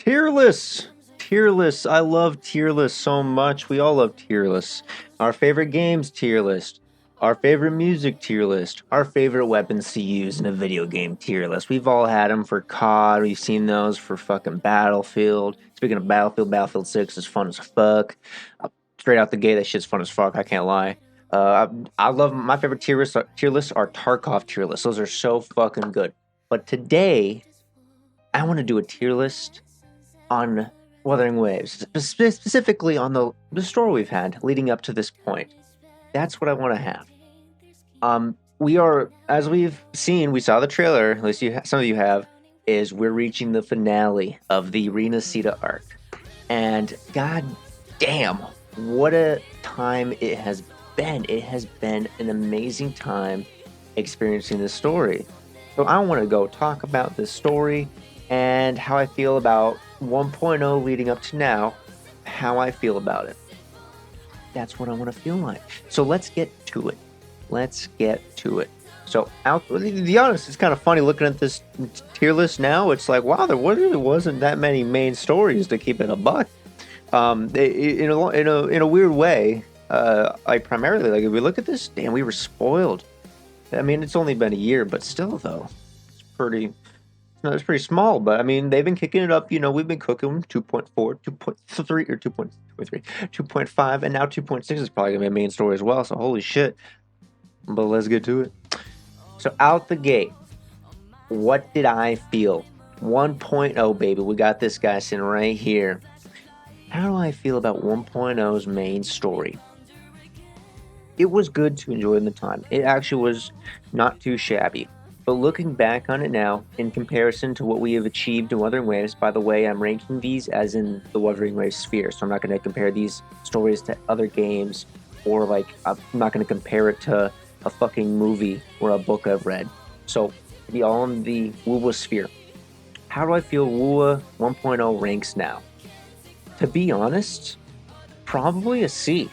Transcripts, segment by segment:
Tier lists. Tier lists. I love tier lists so much. We all love tier lists. Our favorite games tier list. Our favorite music tier list. Our favorite weapons to use in a video game tier list. We've all had them for COD. We've seen those for fucking Battlefield. Speaking of Battlefield, Battlefield 6 is fun as fuck. Straight out the gate, that shit's fun as fuck. I can't lie. I love my favorite tier lists are Tarkov tier lists. Those are so fucking good. But today, I want to do a tier list on Wuthering Waves, specifically on the story we've had leading up to this point. That's what I want to have. We are, as we've seen, we saw the trailer. At least some of you have. Is we're reaching the finale of the Rena Sita arc, and god damn, what a time it has been! It has been an amazing time experiencing this story. So I want to go talk about this story and how I feel about 1.0 leading up to now, how I feel about it. That's what I want to feel like. So let's get to it. So, to be honest, it's kind of funny looking at this tier list now. It's like, wow, there really wasn't that many main stories to keep it a buck. In a weird way, primarily, like, if we look at this, damn, we were spoiled. I mean, it's only been a year, but still, though, it's pretty. No, it's pretty small, but I mean, they've been kicking it up. We've been cooking 2.4, 2.3, or 2.3, 2.5, and now 2.6 is probably going to be a main story as well. So, holy shit. But let's get to it. So, out the gate, what did I feel? 1.0, baby. We got this guy sitting right here. How do I feel about 1.0's main story? It was good to enjoy in the time. It actually was not too shabby. But looking back on it now, in comparison to what we have achieved in Wuthering Waves, by the way, I'm ranking these as in the Wuthering Waves sphere, so I'm not going to compare these stories to other games, or I'm not going to compare it to a fucking movie or a book I've read. So, be all in the WUWA sphere. How do I feel WUWA 1.0 ranks now? To be honest, probably a C.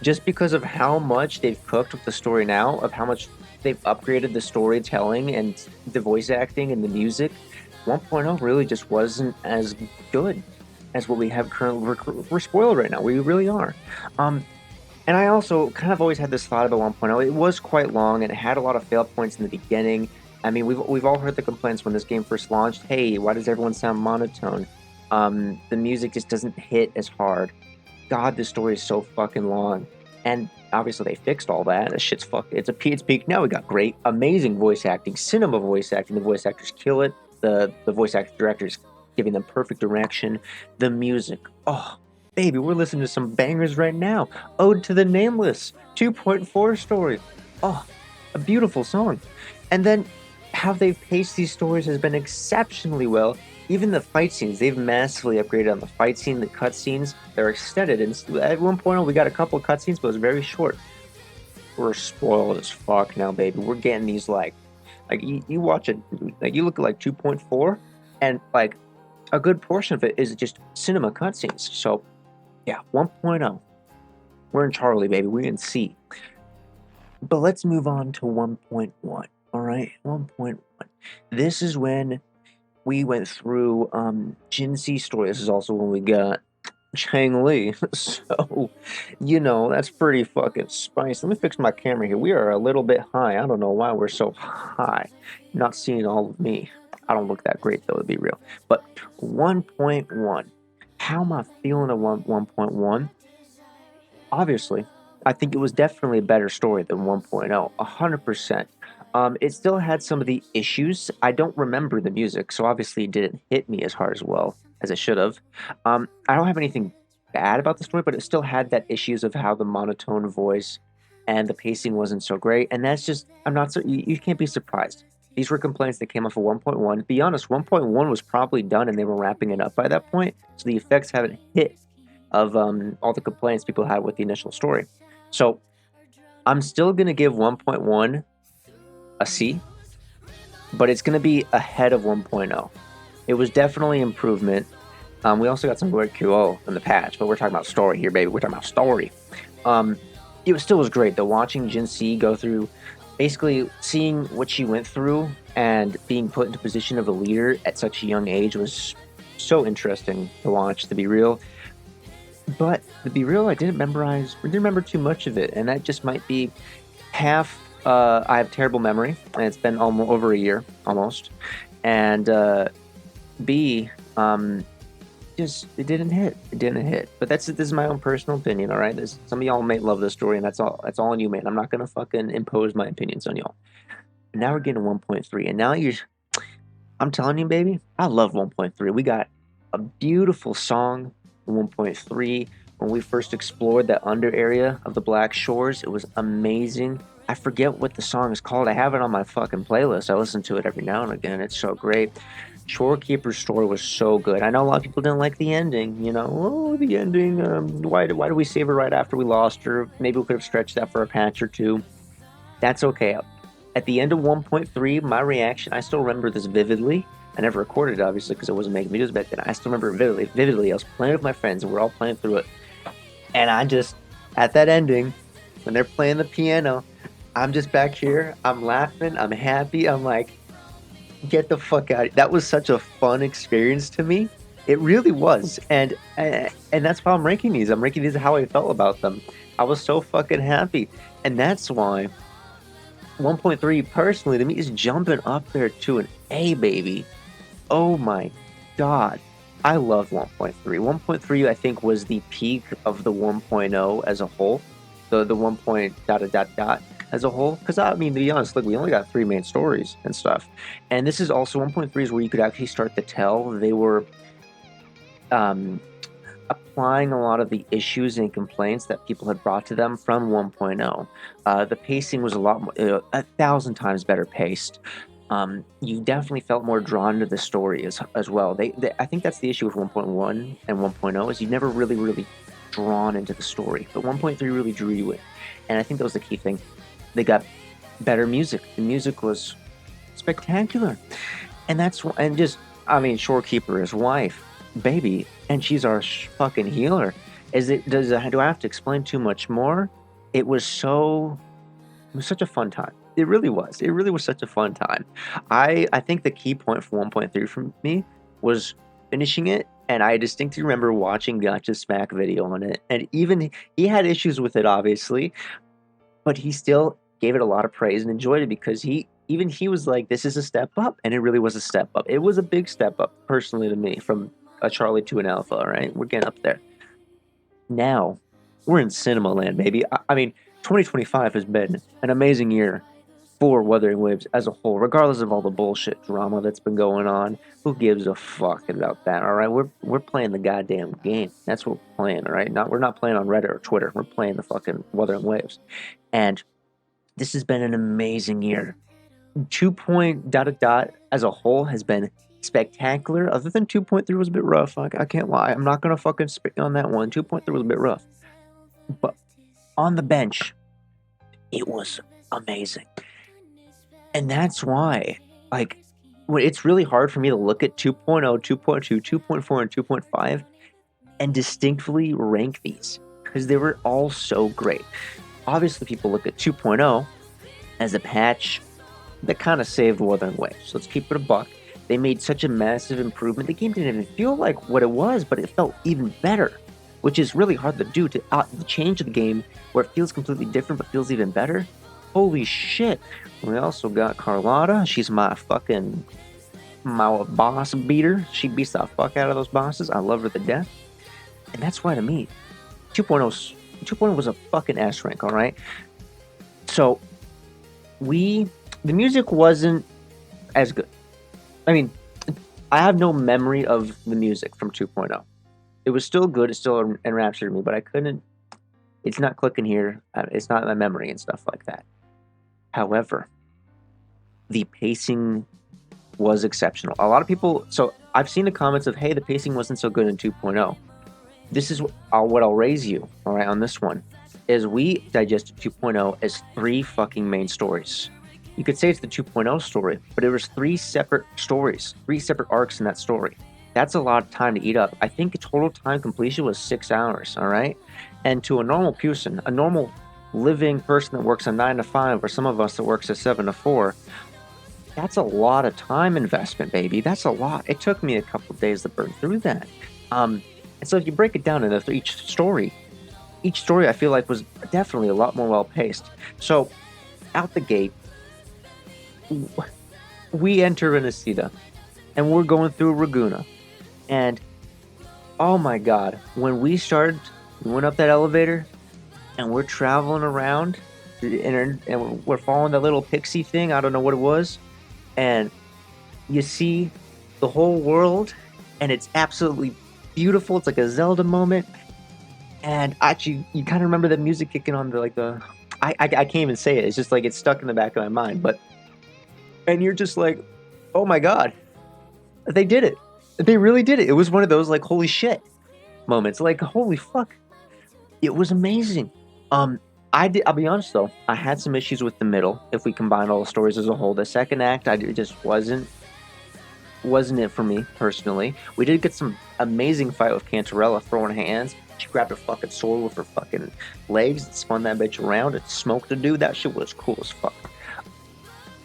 Just because of how much they've cooked with the story now, of how much they've upgraded the storytelling and the voice acting and the music. 1.0 really just wasn't as good as what we have currently. We're spoiled right now. We really are. And I also kind of always had this thought about 1.0. It was quite long and it had a lot of fail points in the beginning. I mean, we've all heard the complaints when this game first launched. Hey, why does everyone sound monotone? The music just doesn't hit as hard. God, this story is so fucking long. And obviously they fixed all that. That shit's it's peak now. We got great, amazing voice acting, cinema voice acting. The voice actors kill it. The voice actor directors giving them perfect direction. The music, oh baby, we're listening to some bangers right now. Ode to the Nameless, 2.4 story. Oh, a beautiful song. And then how they've paced these stories has been exceptionally well. Even the fight scenes, they've massively upgraded on the fight scene, the cutscenes. They're extended. And at 1.0, we got a couple of cutscenes, but it was very short. We're spoiled as fuck now, baby. We're getting these like you watch it, like you look at like 2.4, and like a good portion of it is just cinema cutscenes. So yeah, 1.0. We're in Charlie, baby. We're in C. But let's move on to 1.1. All right, 1.1. This is when we went through Jinxi's story. This is also when we got Chang Li. So, that's pretty fucking spicy. Let me fix my camera here. We are a little bit high. I don't know why we're so high. Not seeing all of me. I don't look that great, though, to be real. But 1.1. How am I feeling at 1.1? Obviously, I think it was definitely a better story than 1.0. 100%. It still had some of the issues. I don't remember the music, so obviously it didn't hit me as hard as well as it should have. I don't have anything bad about the story, but it still had that issues of how the monotone voice and the pacing wasn't so great. And that's just, I'm not so, you can't be surprised. These were complaints that came off of 1.1. To be honest, 1.1 was probably done and they were wrapping it up by that point. So the effects haven't hit of all the complaints people had with the initial story. So I'm still going to give 1.1 a C, but it's going to be ahead of 1.0. It was definitely improvement. We also got some weird QO in the patch, but we're talking about story here, baby. We're talking about story. It still was great, though, watching Jinxi go through, basically seeing what she went through and being put into position of a leader at such a young age was So interesting to watch, to be real. But to be real, didn't remember too much of it, and that just might be half. I have terrible memory, and it's been almost over a year, almost. And B, just it didn't hit. It didn't hit. But this is my own personal opinion. All right, some of y'all may love this story, and that's all. That's all on you, man. I'm not gonna fucking impose my opinions on y'all. And now we're getting 1.3, and now you're. I'm telling you, baby, I love 1.3. We got a beautiful song, 1.3. When we first explored that under area of the Black Shores, it was amazing. I forget what the song is called. I have it on my fucking playlist. I listen to it every now and again. It's so great. Shorekeeper's story was so good. I know a lot of people didn't like the ending. You know, oh, the ending. Why did we save her right after we lost her? Maybe we could have stretched that for a patch or two. That's okay. At the end of 1.3, my reaction, I still remember this vividly. I never recorded it, obviously, because I wasn't making videos back then. I still remember it vividly. Vividly, I was playing with my friends, and we're all playing through it. And I just, at that ending, when they're playing the piano, I'm just back here. I'm laughing. I'm happy. I'm like, get the fuck out. That was such a fun experience to me. It really was. And that's why I'm ranking these. I'm ranking these how I felt about them. I was so fucking happy. And that's why 1.3 personally to me is jumping up there to an A, baby. Oh my god. I love 1.3. 1.3 I think was the peak of the 1.0 as a whole. The 1 point dot dot dot dot as a whole. Because I mean, to be honest, look, we only got 3 main stories and stuff. And this is also 1.3 is where you could actually start to tell they were applying a lot of the issues and complaints that people had brought to them from 1.0. The pacing was a lot more, 1,000 times better paced. You definitely felt more drawn to the story as well. I think that's the issue with 1.1 and 1.0 is you never really drawn into the story, but 1.3 really drew you in, and I think that was the key thing. They got better music. The music was spectacular, and just I mean, Shorekeeper, his wife, baby, and she's our fucking healer. Do I have to explain too much more? It was such a fun time. It really was. It really was such a fun time. I think the key point for 1.3 for me was finishing it, and I distinctly remember watching Gotcha's Smack video on it, and even he had issues with it, obviously, but he still gave it a lot of praise and enjoyed it because he was like, "This is a step up," and it really was a step up. It was a big step up, personally, to me, from a Charlie to an Alpha. All right, we're getting up there. Now, we're in cinema land, baby. I mean, 2025 has been an amazing year for Wuthering Waves as a whole, regardless of all the bullshit drama that's been going on. Who gives a fuck about that? All right, we're playing the goddamn game. That's what we're playing. All right, we're not playing on Reddit or Twitter. We're playing the fucking Wuthering Waves, and this has been an amazing year. 2 point dot dot dot as a whole has been spectacular. Other than 2.3 was a bit rough. I can't lie. I'm not gonna fucking spit on that one. 2.3 was a bit rough, but on the bench, it was amazing. And that's why, like, it's really hard for me to look at 2.0, 2.2, 2.4, and 2.5 and distinctly rank these because they were all so great. Obviously, people look at 2.0 as a patch that kind of saved Wuthering Waves. So let's keep it a buck. They made such a massive improvement. The game didn't even feel like what it was, but it felt even better, which is really hard to do, to change the game where it feels completely different but feels even better. Holy shit. We also got Carlotta. She's my boss beater. She beats the fuck out of those bosses. I love her to death. And that's why, to me, 2.0 was a fucking S rank, all right? So, the music wasn't as good. I mean, I have no memory of the music from 2.0. It was still good. It still enraptured me, but it's not clicking here. It's not in my memory and stuff like that. However, the pacing was exceptional. A lot of people, so I've seen the comments of, hey, the pacing wasn't so good in 2.0. This is what I'll raise you, all right, on this one, is we digested 2.0 as 3 fucking main stories. You could say it's the 2.0 story, but it was 3 separate stories, 3 separate arcs in that story. That's a lot of time to eat up. I think total time completion was 6 hours, all right? And to a normal person, a normal living person that works a 9 to 5, or some of us that works a 7 to 4, That's a lot of time investment, baby. That's a lot. It took me a couple of days to burn through that. And so if you break it down into each story I feel like was definitely a lot more well paced. So out the gate, we enter Renacida, and we're going through Raguna, and oh my god, when we went up that elevator, and we're traveling around, and we're following that little pixie thing. I don't know what it was, and you see the whole world, and it's absolutely beautiful. It's like a Zelda moment, and actually, you kind of remember the music kicking on I can't even say it. It's just like it's stuck in the back of my mind. But and you're just like, oh my god, they did it. They really did it. It was one of those like holy shit moments. Like holy fuck, it was amazing. Um, I'll be honest though, I had some issues with the middle. If we combine all the stories as a whole, the second act, it just wasn't it for me personally. We did get some amazing fight with Cantarella throwing hands. She grabbed her fucking sword with her fucking legs and spun that bitch around and smoked the dude. That shit was cool as fuck.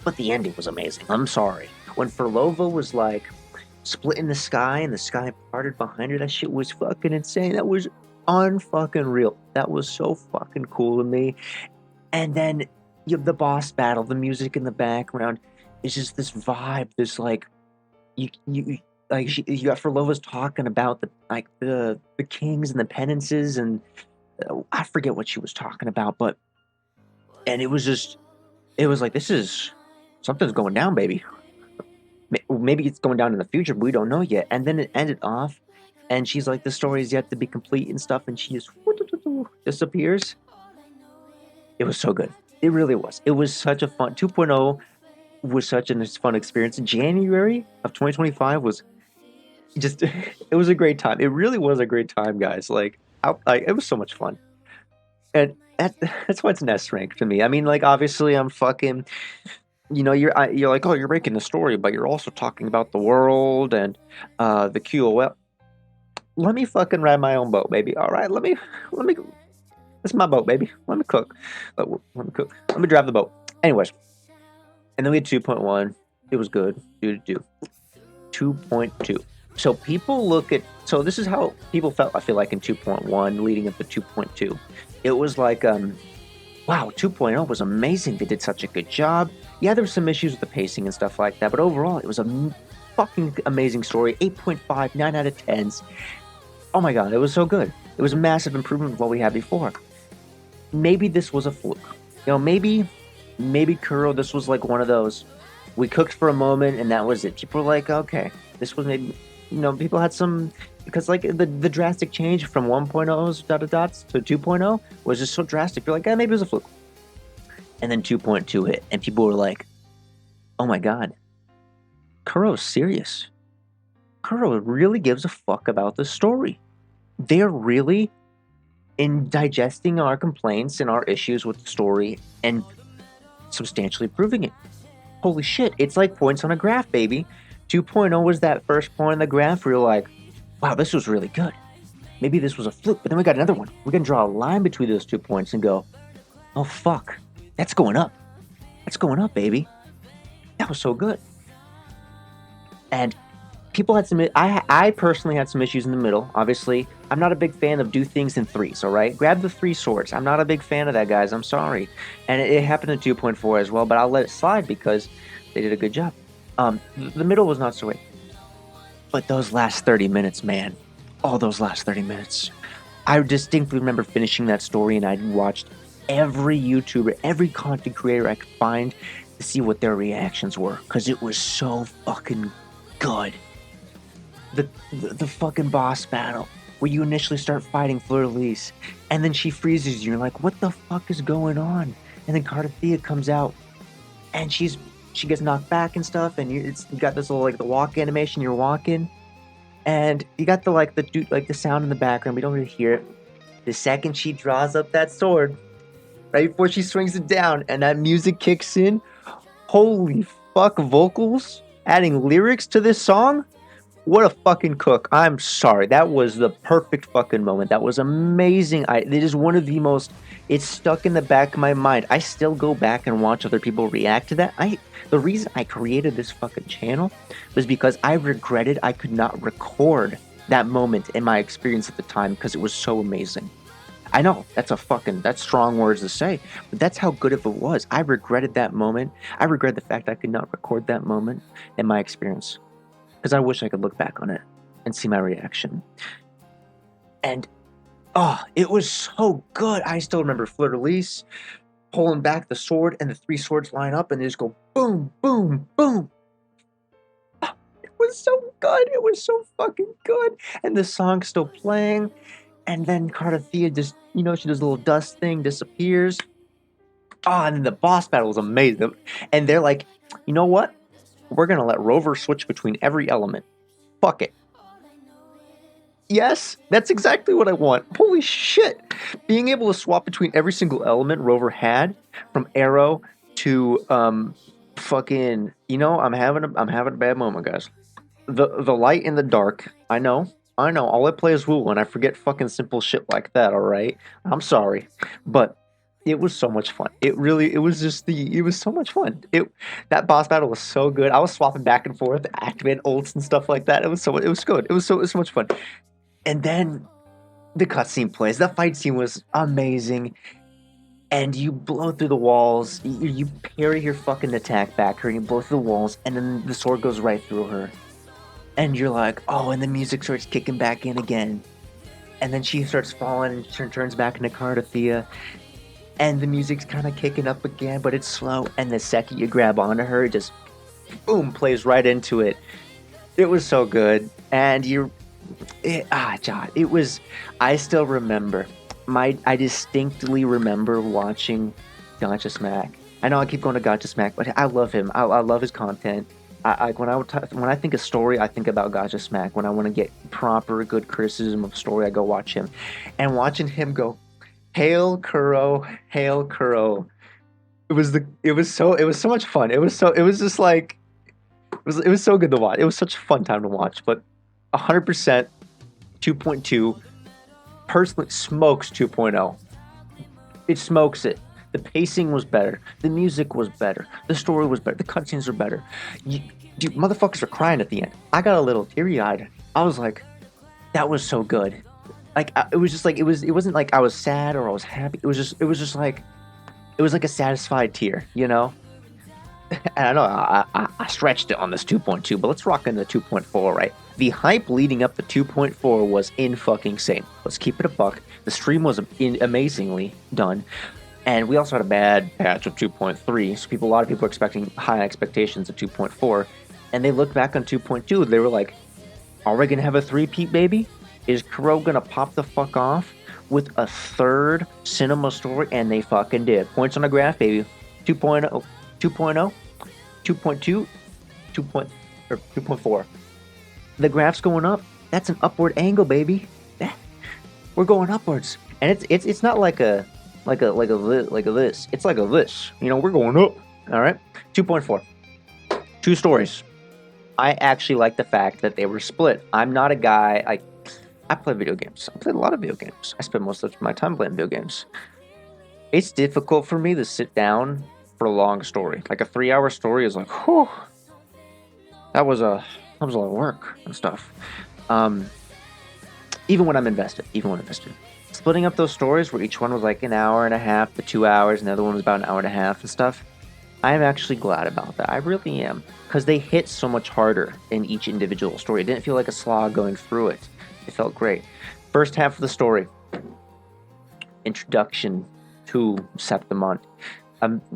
But the ending was amazing. I'm sorry. When Furlova was like split in the sky and the sky parted behind her, that shit was fucking insane. That was unfucking real. That was so fucking cool to me. And then you have the boss battle, the music in the background. It's just this vibe, this like you like you got Furlova's talking about the kings and the penances and I forget what she was talking about, but and it was like this is something's going down, baby. Maybe it's going down in the future, but we don't know yet. And then it ended off, and she's like, the story is yet to be complete and stuff, and she just disappears. It was so good. It really was. It was such a fun 2.0 was such a fun experience. January of 2025 was just it was a great time. It really was a great time, guys. It was so much fun. And that's why it's an S rank to me. I mean, like obviously I'm fucking you're like, oh, you're making the story, but you're also talking about the world and the QOL. Let me fucking ride my own boat, baby. All right, let me. It's my boat, baby. Let me cook. Let me cook. Let me drive the boat. Anyways, and then we had 2.1. It was good. Do 2.2. So people look at. So this is how people felt. I feel like in 2.1, leading up to 2.2, it was like, wow, 2.0 was amazing. They did such a good job. Yeah, there were some issues with the pacing and stuff like that, but overall, it was a fucking amazing story. 8.5, 9 out of 10s. Oh my god, it was so good. It was a massive improvement of what we had before. Maybe this was a fluke. Maybe Kuro, this was like one of those. We cooked for a moment and that was it. People were like, okay, this was maybe, people had some, because like the drastic change from 1.0's dots to 2.0 was just so drastic. You're like, maybe it was a fluke. And then 2.2 hit and people were like, oh my god, Kuro's serious. Kuro really gives a fuck about the story. They're really in digesting our complaints and our issues with the story and substantially improving it. Holy shit, it's like points on a graph, baby. 2.0 was that first point on the graph where you're like, wow, this was really good. Maybe this was a fluke, but then we got another one. We can draw a line between those 2 points and go, oh fuck, that's going up. That's going up, baby. That was so good. And people had some. I personally had some issues in the middle. Obviously, I'm not a big fan of do things in threes. All right, grab the 3 swords. I'm not a big fan of that, guys. I'm sorry. And it happened in 2.4 as well, but I'll let it slide because they did a good job. The middle was not so great, but those last 30 minutes, man, all those last 30 minutes, I distinctly remember finishing that story, and I watched every YouTuber, every content creator I could find to see what their reactions were because it was so fucking good. The fucking boss battle where you initially start fighting Fleur-Elise and then she freezes you. You're like, what the fuck is going on? And then Cartathea comes out and she gets knocked back and stuff, and you got this little like the walk animation. You're walking, and you got the sound in the background. We don't really hear it. The second she draws up that sword, right before she swings it down, and that music kicks in. Holy fuck! Vocals adding lyrics to this song. What a fucking cook. I'm sorry. That was the perfect fucking moment. That was amazing. It is one of the most, it's stuck in the back of my mind. I still go back and watch other people react to that. The reason I created this fucking channel was because I regretted I could not record that moment in my experience at the time because it was so amazing. I know that's strong words to say, but that's how good of it was. I regretted that moment. I regret the fact I could not record that moment in my experience because I wish I could look back on it and see my reaction. And it was so good. I still remember Fleur de Lis pulling back the sword, and the three swords line up, and they just go boom, boom, boom. It was so good. It was so fucking good. And the song's still playing. And then Cardathia just, she does a little dust thing, disappears. And then the boss battle was amazing. And they're like, you know what? We're going to let Rover switch between every element. Fuck it. Yes, that's exactly what I want. Holy shit. Being able to swap between every single element Rover had, from arrow to fucking, I'm having a bad moment, guys. The light and the dark. I know. All I play is Woo, and I forget fucking simple shit like that. All right, I'm sorry, but it was so much fun. It was so much fun. That boss battle was so good. I was swapping back and forth, activate ults and stuff like that. It was good. It was so much fun. And then the cutscene plays. The fight scene was amazing. And you blow through the walls. You parry your fucking attack back her, and you blow through the walls, and then the sword goes right through her. And you're like, oh, and the music starts kicking back in again. And then she starts falling and turns back into Cardathia. And the music's kind of kicking up again, but it's slow. And the second you grab onto her, it just, boom, plays right into it. It was so good. And John, it was, I still remember, I distinctly remember watching Gotcha Smack. I know I keep going to Gotcha Smack, but I love him. I love his content. When I think of story, I think about Gotcha Smack. When I want to get proper good criticism of story, I go watch him, and watching him go, "Hail Kuro, hail Kuro." It was so much fun. It was just like it was so good to watch. It was such a fun time to watch. But 100% 2.2 personally smokes 2.0. It smokes it. The pacing was better. The music was better. The story was better. The cutscenes were better. Dude, motherfuckers were crying at the end. I got a little teary-eyed. I was like, that was so good. Like, it was just like, it wasn't like I was sad or I was happy. It was just like, it was like a satisfied tear, And I know I stretched it on this 2.2, but let's rock into 2.4, right? The hype leading up to 2.4 was in fucking sane. Let's keep it a buck. The stream was amazingly done. And we also had a bad patch of 2.3, so a lot of people were expecting high expectations of 2.4, and they looked back on 2.2, they were like, are we gonna have a three-peat, baby? Is Kuro gonna pop the fuck off with a third cinema story? And they fucking did. Points on the graph, baby. 2.0, 2.0, 2.2, 2.4. The graph's going up. That's an upward angle, baby. We're going upwards, and it's not like a this. It's like a this. We're going up. All right. 2.4. Two stories. I actually like the fact that they were split. I'm not a guy. I play video games. I play a lot of video games. I spend most of my time playing video games. It's difficult for me to sit down for a long story. Like a 3-hour story is like, whew. That was a lot of work and stuff. Even when I'm invested. Splitting up those stories where each one was like an hour and a half to 2 hours, and the other one was about an hour and a half and stuff, I am actually glad about that. I really am. Because they hit so much harder in each individual story. It didn't feel like a slog going through it. It felt great. First half of the story. Introduction to Septimont.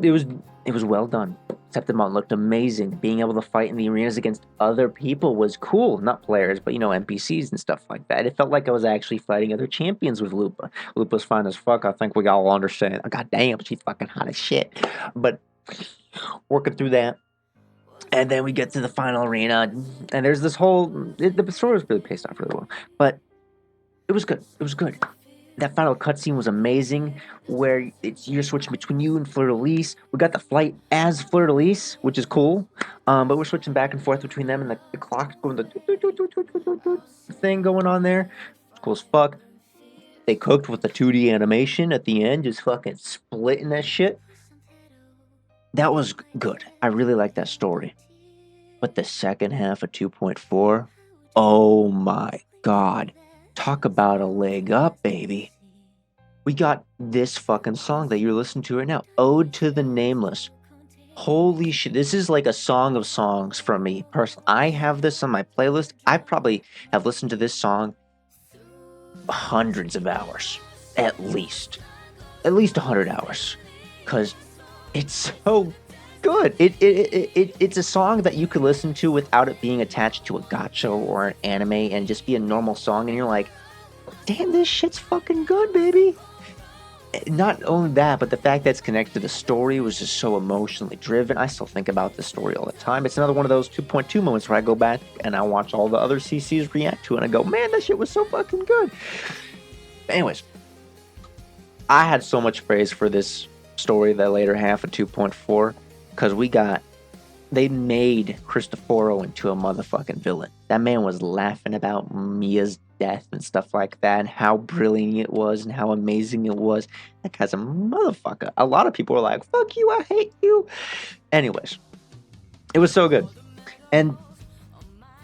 It was well done. Septimont looked amazing. Being able to fight in the arenas against other people was cool. Not players, but NPCs and stuff like that. It felt like I was actually fighting other champions with Lupa. Lupa's fine as fuck. I think we all understand. God damn, she's fucking hot as shit. But working through that. And then we get to the final arena, and there's this whole... The story was really paced off really well. But it was good. It was good. That final cutscene was amazing, where you're switching between you and Fleur de Lis. We got the flight as Fleur de Lis, which is cool, but we're switching back and forth between them, and the clock's going the thing going on there. It's cool as fuck. They cooked with the 2D animation at the end, just fucking splitting that shit. That was good. I really like that story. But the second half of 2.4, oh my god. Talk about a leg up, baby. We got this fucking song that you're listening to right now, Ode to the Nameless. Holy shit, this is like a song of songs for me personally. I have this on my playlist. I probably have listened to this song hundreds of hours, at least 100 hours, because it's so good. It's a song that you could listen to without it being attached to a gacha or an anime, and just be a normal song, and you're like, damn, this shit's fucking good, baby. Not only that, but the fact that it's connected to the story was just so emotionally driven. I still think about the story all the time. It's another one of those 2.2 moments where I go back and I watch all the other CCs react to it, and I go, man, that shit was so fucking good. Anyways, I had so much praise for this story, the later half of 2.4, because they made Cristoforo into a motherfucking villain. That man was laughing about Mia's death and stuff like that, and how brilliant it was and how amazing it was. That guy's a motherfucker. A lot of people were like, fuck you, I hate you. Anyways, it was so good. And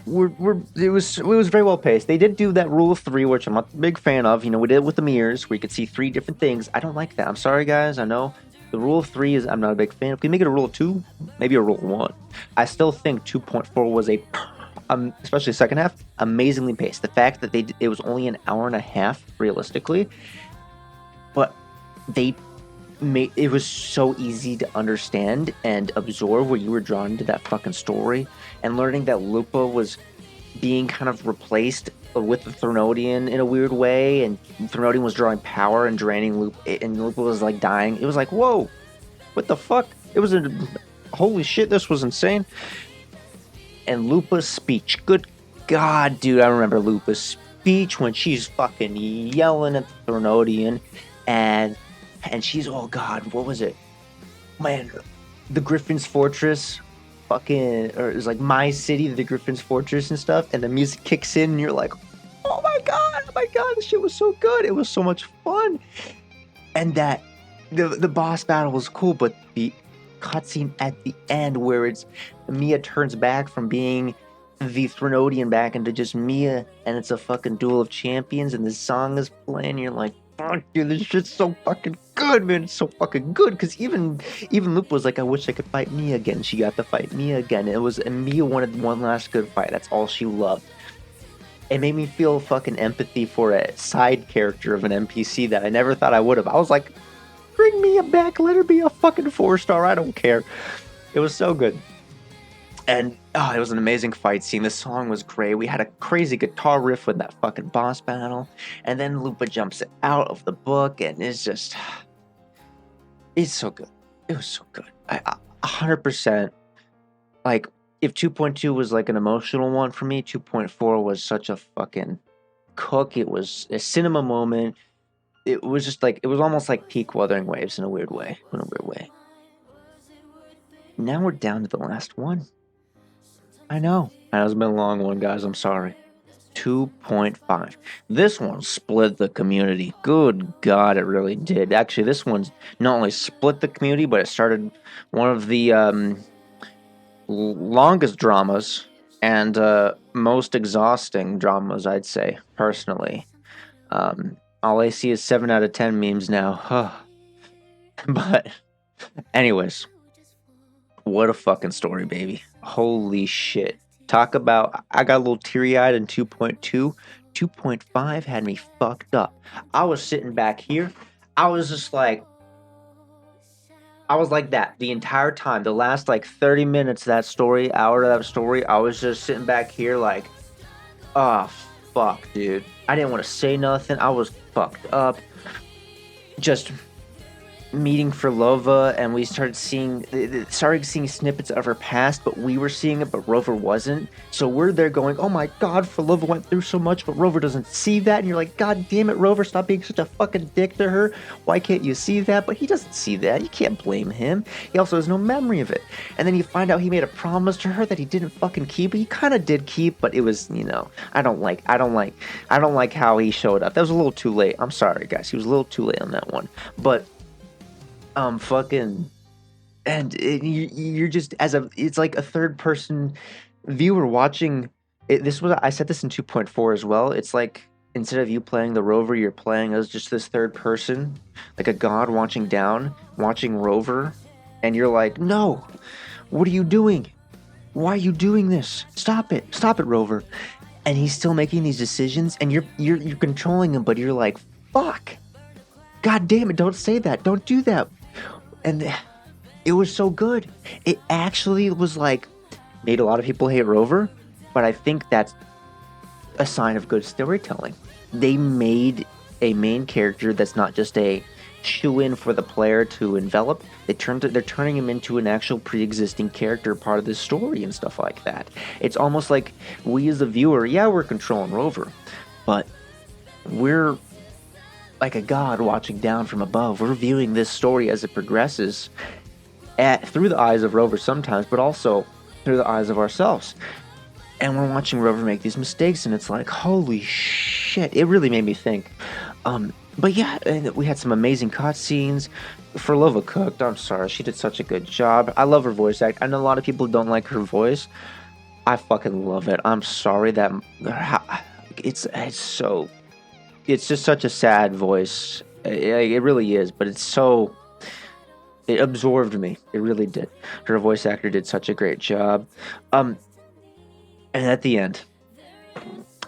it was very well paced. They did do that rule of three, which I'm not a big fan of. We did it with the mirrors, where you could see three different things. I don't like that. I'm sorry, guys. I know the rule of three is I'm not a big fan. If we make it a rule of two, maybe a rule of one. I still think 2.4 was especially the second half, amazingly paced. The fact that it was only an hour and a half, realistically, but it was so easy to understand and absorb, where you were drawn into that fucking story, and learning that Lupa was being kind of replaced with the Threnodian in a weird way, and Threnodian was drawing power and draining Lupa, and Lupa was like dying. It was like, whoa, what the fuck? Holy shit, this was insane. And Lupa's speech, good god, dude, I remember Lupa's speech when she's fucking yelling at the Threnodian, and she's, oh god, what was it? Man, the Griffin's Fortress, or it's like My City, the Griffin's Fortress and stuff, and the music kicks in, and you're like, oh my god, this shit was so good. It was so much fun. And that the boss battle was cool, but the cutscene at the end, where Mia turns back from being the Threnodian back into just Mia, and it's a fucking duel of champions, and this song is playing, and you're like, fuck, dude, this shit's so fucking good, man. It's so fucking good. Because even Lupa was like, I wish I could fight Mia again. She got to fight Mia again. And Mia wanted one last good fight. That's all she loved. It made me feel fucking empathy for a side character of an NPC that I never thought I would have. I was like, bring Mia back. Let her be a fucking 4-star. I don't care. It was so good. And it was an amazing fight scene. The song was great. We had a crazy guitar riff with that fucking boss battle. And then Lupa jumps out of the book, and it's so good. It was so good. 100%. Like, if 2.2 was like an emotional one for me, 2.4 was such a fucking cook. It was a cinema moment. It was just like, it was almost like peak Wuthering Waves in a weird way. Now we're down to the last one. I know it's been a long one, guys. I'm sorry. 2.5. This one split the community. Good God, it really did. Actually, this one's not only split the community, but it started one of the longest dramas and most exhausting dramas, I'd say, personally. All I see is 7 out of 10 memes now. But anyways, what a fucking story, baby. Holy shit. Talk about, I got a little teary-eyed in 2.2. 2.5 had me fucked up. I was sitting back here. I was like that the entire time. The last like 30 minutes of that story, hour of that story, I was just sitting back here like, oh, fuck, dude. I didn't want to say nothing. I was fucked up. Just meeting Frolova, and we started seeing snippets of her past, but we were seeing it, but Rover wasn't. So we're there going, oh my god, Frolova went through so much, but Rover doesn't see that. And you're like, god damn it, Rover, stop being such a fucking dick to her. Why can't you see that? But he doesn't see that. You can't blame him. He also has no memory of it. And then you find out he made a promise to her that he didn't fucking keep. He kind of did keep, but it was, I don't like how he showed up. That was a little too late. I'm sorry, guys. He was a little too late on that one. But fucking, and you're just it's like a third person viewer watching it. I said this in 2.4 as well. It's like, instead of you playing the Rover, you're playing as just this third person, like a god watching Rover, and you're like, no, what are you doing? Why are you doing this? Stop it, Rover. And he's still making these decisions, and you're controlling him, but you're like, fuck, god damn it, don't say that, don't do that. And it was so good. It actually was like, made a lot of people hate Rover, but I think that's a sign of good storytelling. They made a main character that's not just a shoe-in for the player to envelop. They're turning him into an actual pre-existing character, part of the story and stuff like that. It's almost like we as the viewer, yeah, we're controlling Rover, but we're like a god watching down from above. We're viewing this story as it progresses through the eyes of Rover sometimes, but also through the eyes of ourselves. And we're watching Rover make these mistakes, and it's like, holy shit. It really made me think. But yeah, we had some amazing cutscenes. Frolova cooked. I'm sorry. She did such a good job. I love her voice act. I know a lot of people don't like her voice. I fucking love it. I'm sorry that it's just such a sad voice. It really is, but it absorbed me. It really did. Her voice actor did such a great job. And at the end,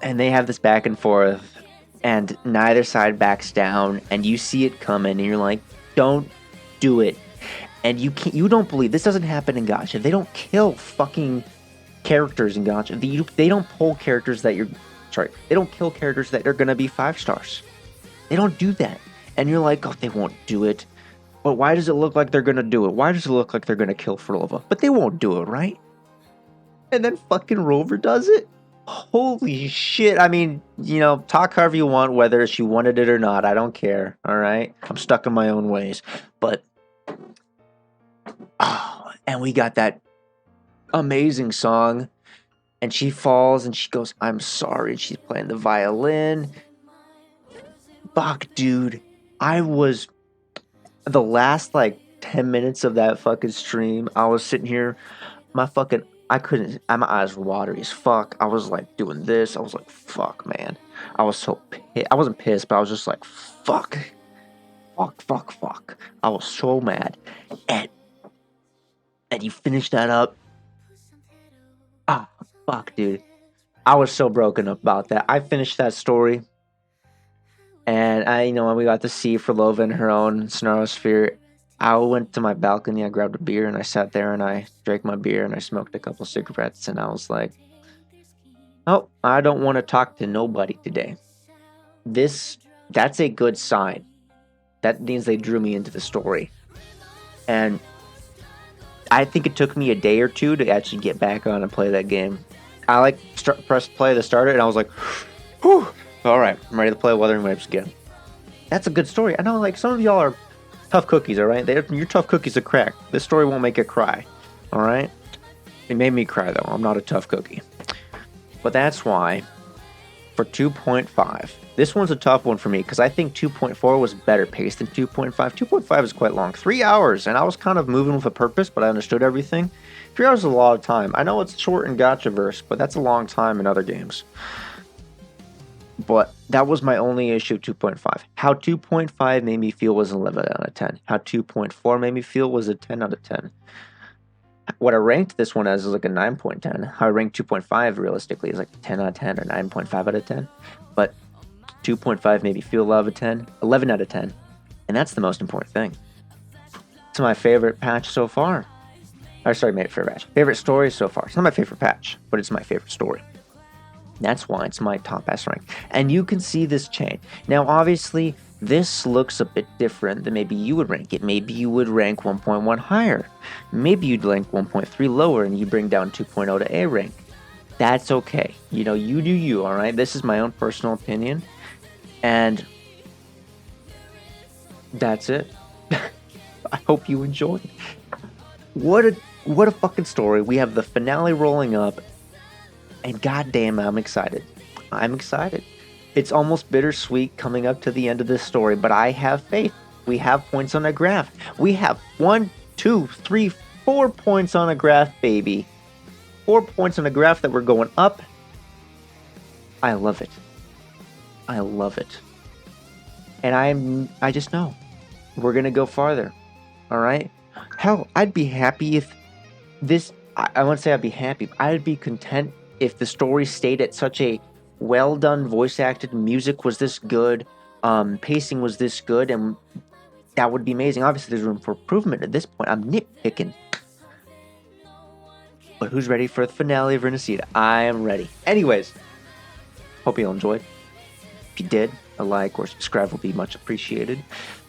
and they have this back and forth, and neither side backs down, and you see it coming, and you're like, don't do it. And you don't believe this doesn't happen in Gacha. They don't kill fucking characters in Gacha. They don't pull characters that they don't kill characters that are gonna be 5 stars. They don't do that. And you're like, oh, they won't do it. But why does it look like they're gonna do it? Why does it look like they're gonna kill Frolova? But they won't do it, right? And then fucking Rover does it? Holy shit. I mean, talk however you want, whether she wanted it or not. I don't care, alright? I'm stuck in my own ways. But, and we got that amazing song. And she falls and she goes, I'm sorry. And she's playing the violin. Fuck, dude. I was, the last 10 minutes of that fucking stream, I was sitting here, my eyes were watery as fuck. I was doing this. I was like, fuck, man. I was so pissed. I wasn't pissed, but I was just like, fuck. Fuck. I was so mad. And you finished that up. Fuck, dude. I was so broken up about that. I finished that story. And when we got to see Frolova in her own Snarlosphere, I went to my balcony, I grabbed a beer, and I sat there, and I drank my beer, and I smoked a couple cigarettes, and I was like, oh, I don't want to talk to nobody today. That's a good sign. That means they drew me into the story. And I think it took me a day or two to actually get back on and play that game. I pressed play to start it, and I was like, whew, all right, I'm ready to play Wuthering Waves again. That's a good story. I know, some of y'all are tough cookies, all right? You're tough cookies to crack. This story won't make you cry, all right? It made me cry, though. I'm not a tough cookie. But that's why, for 2.5, this one's a tough one for me, because I think 2.4 was better paced than 2.5. 2.5 is quite long. 3 hours, and I was kind of moving with a purpose, but I understood everything. 3 hours is a lot of time. I know it's short in Gachaverse, but that's a long time in other games. But that was my only issue with 2.5. How 2.5 made me feel was an 11 out of 10. How 2.4 made me feel was a 10 out of 10. What I ranked this one as is a 9.10. How I ranked 2.5 realistically is 10 out of 10 or 9.5 out of 10. But 2.5 made me feel 11 out of 10. And that's the most important thing. It's my favorite patch so far. Favorite story so far. It's not my favorite patch, but it's my favorite story. That's why it's my top S rank. And you can see this chain. Now, obviously, This looks a bit different than maybe you would rank it. Maybe you would rank 1.1 higher. Maybe you'd rank 1.3 lower and you bring down 2.0 to A rank. That's okay. You know, you do you, all right? This is my own personal opinion. And that's it. I hope you enjoyed. What a fucking story. We have the finale rolling up, and goddamn, I'm excited. I'm excited. It's almost bittersweet coming up to the end of this story, but I have faith. We have points on a graph. We have 1, 2, 3, 4 points on a graph, baby. 4 points on a graph that we're going up. I love it. I love it. And I just know we're gonna go farther. All right. Hell, I'd be happy if this. I won't say I'd be happy. But I'd be content if the story stayed at such a well done, voice acted. Music was this good. Pacing was this good, and that would be amazing. Obviously, there's room for improvement at this point. I'm nitpicking. But who's ready for the finale of Renacida? I am ready. Anyways, hope you all enjoyed. If you did, a like or subscribe will be much appreciated.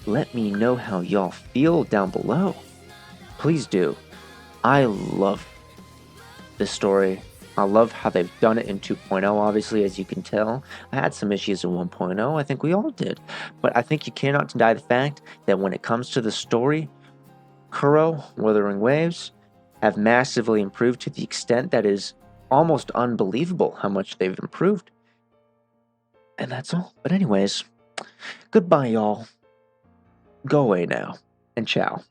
Let me know how y'all feel down below. Please do. I love this story. I love how they've done it in 2.0, obviously, as you can tell. I had some issues in 1.0. I think we all did. But I think you cannot deny the fact that when it comes to the story, Kuro, Wuthering Waves, have massively improved to the extent that is almost unbelievable how much they've improved. And that's all. But anyways, goodbye, y'all. Go away now, and ciao.